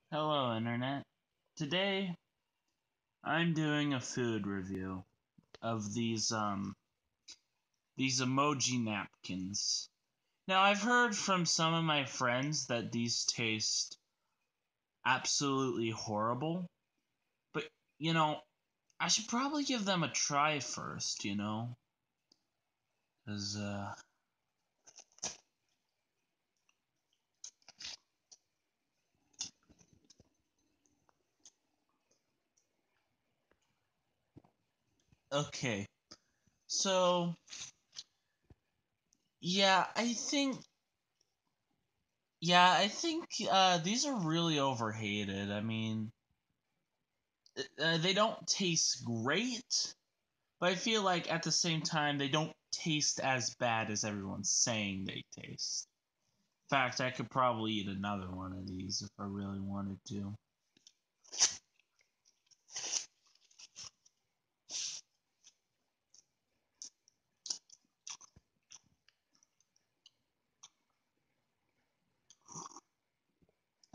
Hello, Internet. Today, I'm doing a food review of these emoji napkins. Now, I've heard from some of my friends that these taste absolutely horrible, but you know, I should probably give them a try first, cuz okay. So, yeah, I think these are really overhated. I mean, they don't taste great, but I feel like at the same time, they don't taste as bad as everyone's saying they taste. In fact, I could probably eat another one of these if I really wanted to.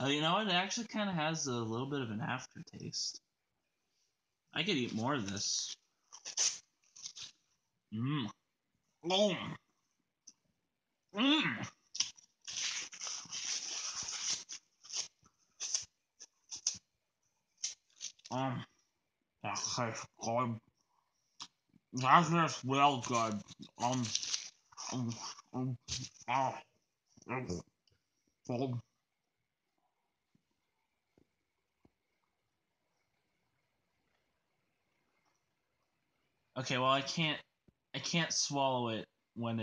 You know what? It actually kind of has a little bit of an aftertaste. I could eat more of this. Mmm. Oh. Mmm. Um. That tastes good. That tastes real good. Um. Um. um ah. um, Okay, well I can't swallow it when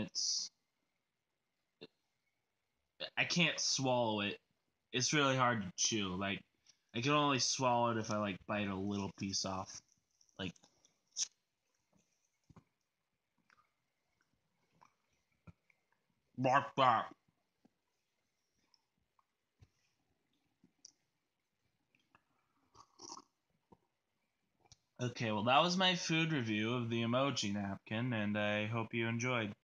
I can't swallow it. It's really hard to chew. Like I can only swallow it if I like bite a little piece off. Like bark bark. Okay, well that was my food review of the emoji napkin and I hope you enjoyed.